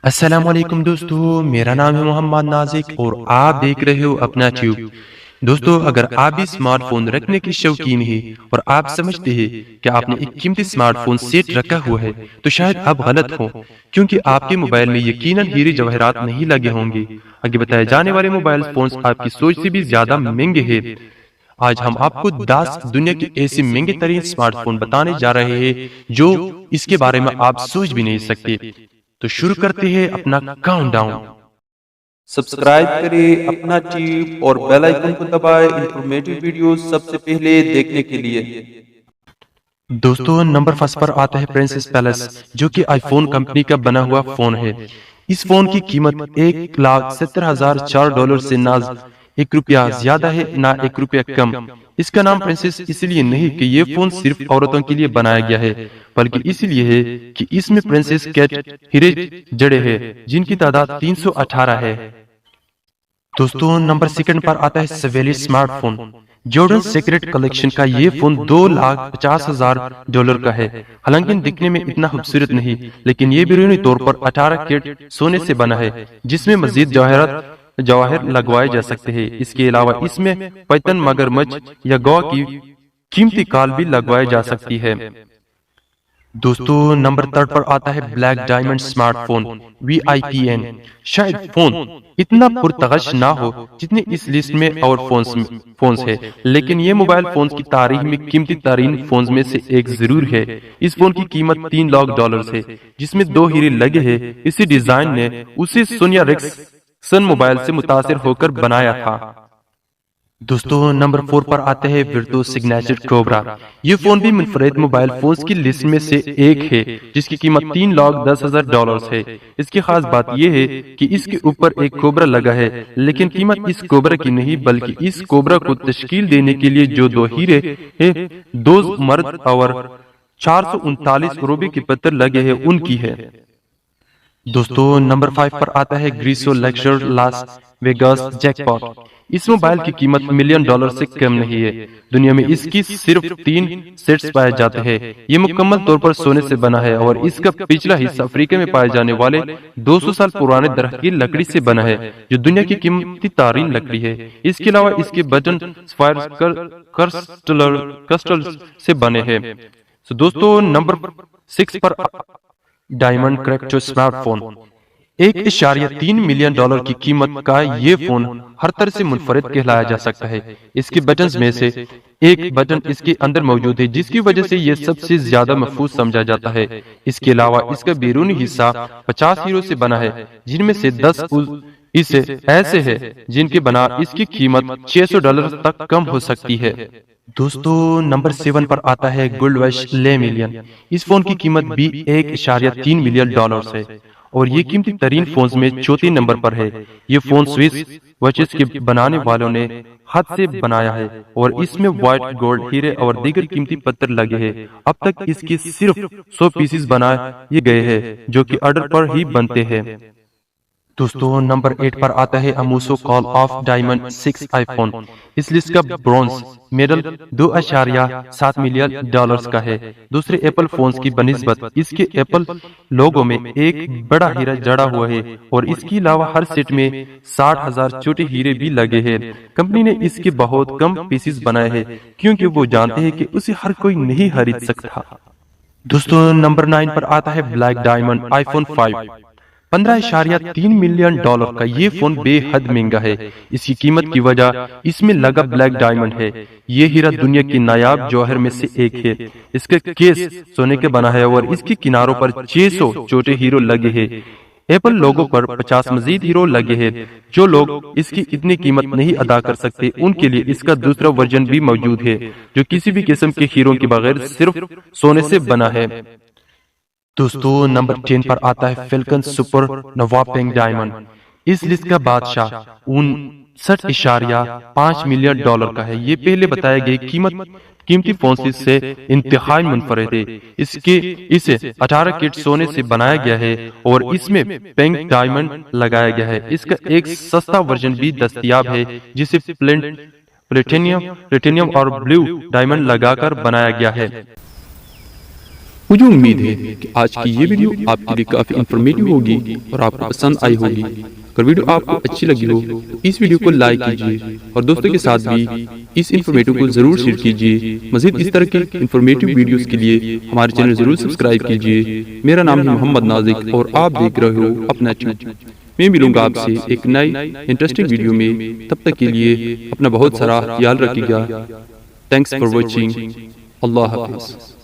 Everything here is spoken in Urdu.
السلام علیکم دوستو، میرا نام ہے محمد نازک اور آپ دیکھ رہے ہو اپنا ٹیوب۔ دوستو، اگر آپ بھی اسمارٹ فون رکھنے کے شوقین ہیں اور آپ سمجھتے ہیں کہ آپ نے ایک قیمتی اسمارٹ فون سیٹ رکھا ہوا ہے تو شاید آپ غلط ہوں، کیونکہ آپ کے موبائل میں یقیناً ہیرے جواہرات نہیں لگے ہوں گے۔ آگے بتائے جانے والے موبائل فونز آپ کی سوچ سے بھی زیادہ مہنگے ہیں۔ آج ہم آپ کو 10 دنیا کے ایسے مہنگے ترین اسمارٹ فون بتانے جا رہے ہیں جو اس کے بارے میں آپ سوچ بھی نہیں سکتے۔ تو شروع کرتے ہیں اپنا کاؤنٹ ڈاؤن۔ سبسکرائب کریں اپنا ٹیوب اور بیل آئیکن کو دبائیں انفارمیٹو ویڈیوز سب سے پہلے دیکھنے کے لیے۔ دوستو، نمبر فرسٹ پر آتا ہے پرنسس پیلس، جو کہ آئی فون کمپنی کا بنا ہوا فون ہے۔ اس فون کی قیمت $1,70,004 سے نہ $1 زیادہ ہے نہ $1 کم۔ اس کا نام پرنسس اس لیے نہیں کہ یہ فون صرف عورتوں کے لیے بنایا گیا ہے، بلکہ اس لیے ہے کہ اس میں پرنسس کیٹ ہیرے جڑے ہیں جن کی تعداد 318 ہے۔ دوستو، نمبر سیکنڈ پر آتا ہے Savelli smart phone. Jardin Secret collection کا یہ فون $2,50,000 کا ہے۔ حالانکہ دکھنے میں اتنا خوبصورت نہیں، لیکن یہ بیرونی طور پر 18 کیرٹ سونے سے بنا ہے، جس میں مزید جواہر لگوائے جا سکتے ہیں۔ اس کے علاوہ اس میں پیتن، مگرمچھ یا گوا کی قیمتی کال بھی لگوائی جا سکتی ہے۔ دوستو، نمبر تھرڈ پر آتا ہے black diamond smart phone VIPN۔ شاید فون اتنا پرتغش نہ ہو جتنے اس لسٹ میں اور فونز ہے، لیکن یہ موبائل فونز کی تاریخ میں قیمتی ترین فونز میں سے ایک ضرور ہے۔ اس فون کی قیمت $3,00,000 ہے، جس میں 2 ہیرے لگے ہیں۔ اسی ڈیزائن نے اسے سونیا ریکسن موبائل سے متاثر ہو کر بنایا تھا۔ دوستو، نمبر 4 پر آتے ہیں ورتو سگنیچر کوبرا۔ یہ فون بھی منفرد موبائل فونز کی لسٹ میں سے ایک ہے، جس کی قیمت $3,10,000 ہے۔ اس کی خاص بات یہ ہے کہ اس کے اوپر ایک کوبرا لگا ہے، لیکن قیمت اس کوبرا کی نہیں بلکہ اس کوبرا کو تشکیل دینے کے لیے جو 2 ہیرے ہیں، 2 مرد اور 439 روبے کے پتھر لگے ہیں، ان کی ہے۔ دوستو، نمبر 5 پر آتا ہے گریسو لیکچر لاس ویگاس جیک پاٹ۔ اس موبائل کی قیمت $1 ملین سے کم نہیں ہے۔ دنیا میں اس کی صرف 3 سیٹس پائے جاتے ہیں۔ یہ مکمل طور پر سونے سے بنا ہے اور اس کا پچھلا حصہ افریقہ میں پائے جانے والے 200 سال پرانے درخت کی لکڑی سے بنا ہے، جو دنیا کی قیمتی ترین لکڑی ہے۔ اس کے علاوہ اس کے بٹن سفائر کرسٹل سے بنے ہیں۔ دوستو، نمبر 6 پر diamond character smart phone. $1.3 million کی قیمت کا یہ فون ہر طرح سے منفرد کہلایا جا سکتا ہے۔ اس کے بٹنز میں سے ایک بٹن اس کے اندر موجود ہے، جس کی وجہ سے یہ سب سے زیادہ محفوظ سمجھا جاتا ہے۔ اس کے علاوہ اس کا بیرونی حصہ 50 ہیروں سے بنا ہے، جن میں سے 10 اسے ایسے ہے جن کے بنا اس کی قیمت $600 تک کم ہو سکتی ہے۔ دوستو، نمبر 7 پر آتا ہے گولڈ ویش لے ملین۔ اس فون کی قیمت بھی $1.3 ملین ہے اور یہ قیمتی ترین فونز میں چوتھے نمبر پر ہے۔ یہ فون سوئس واچز کے بنانے والوں نے ہاتھ سے بنایا ہے اور اس میں وائٹ گولڈ، ہیرے اور دیگر قیمتی پتھر لگے ہیں۔ اب تک اس کے صرف 100 پیسز بنائے گئے ہیں، جو کہ آرڈر پر ہی بنتے ہیں۔ دوستو، نمبر 8 پر آتا ہے Amosu call of diamond 6 iPhone. اس لسٹ کا برونز میڈل $2.7 ملین کا ہے۔ دوسرے ایپل فونز کی بنسبت اس کے ایپل لوگو میں ایک بڑا ہیرا جڑا ہوا ہے اور اس کے علاوہ ہر سیٹ میں 60,000 چھوٹے ہیرے بھی لگے ہیں۔ کمپنی نے اس کے بہت کم پیسز بنائے ہیں کیونکہ وہ جانتے ہیں کہ اسے ہر کوئی نہیں خرید سکتا۔ دوستو، نمبر 9 پر آتا ہے بلیک ڈائمنڈ آئی فون 5۔ $15.3 ملین کا یہ فون بے حد مہنگا ہے۔ اس کی قیمت کی وجہ اس میں لگا بلیک ڈائمنڈ ہے۔ یہ ہیرا دنیا کی نایاب جوہر میں سے ایک ہے۔ اس کا کیس سونے کے بنا ہے اور اس کے کناروں پر 600 چھوٹے ہیرو لگے ہیں۔ ایپل لوگو پر 50 مزید ہیرو لگے ہیں۔ جو لوگ اس کی اتنی قیمت نہیں ادا کر سکتے، ان کے لیے اس کا دوسرا ورژن بھی موجود ہے، جو کسی بھی قسم کے ہیروں کے بغیر صرف سونے سے بنا ہے۔ دوستو، نمبر 10 پر آتا ہے Falcon super nova pink diamond. اس لسٹ کا بادشاہ $59.5 ملین کا ہے۔ یہ پہلے بتائے گئے قیمتی فونز سے انتہائی منفرد ہے۔ اسے 18 کیرٹ سونے سے بنایا گیا ہے اور اس میں پنک ڈائمنڈ لگایا گیا ہے۔ اس کا ایک سستا ورژن بھی دستیاب ہے جسے پلیٹینیم اور بلیو ڈائمنڈ لگا کر بنایا گیا ہے۔ مجھے امید ہے کہ آج کی یہ ویڈیو آپ کے لیے کافی انفارمیٹیو ہوگی اور آپ کو پسند آئی ہوگی۔ اگر ویڈیو آپ کو اچھی لگی ہو تو اس ویڈیو کو لائک کیجیے اور دوستوں کے ساتھ بھی اس انفارمیٹیو کو ضرور شیئر کیجیے۔ مزید اس طرح کے انفارمیٹیو ویڈیوز کے لیے ہمارے چینل ضرور سبسکرائب کیجیے۔ میرا نام ہے محمد نازک اور آپ دیکھ رہے ہو اپنا ٹیوب۔ میں ملوں گا آپ سے ایک نئی انٹرسٹنگ ویڈیو میں، تب تک کے لیے اپنا بہت سارا خیال رکھیے گا۔ Thanks for watching. اللہ حافظ۔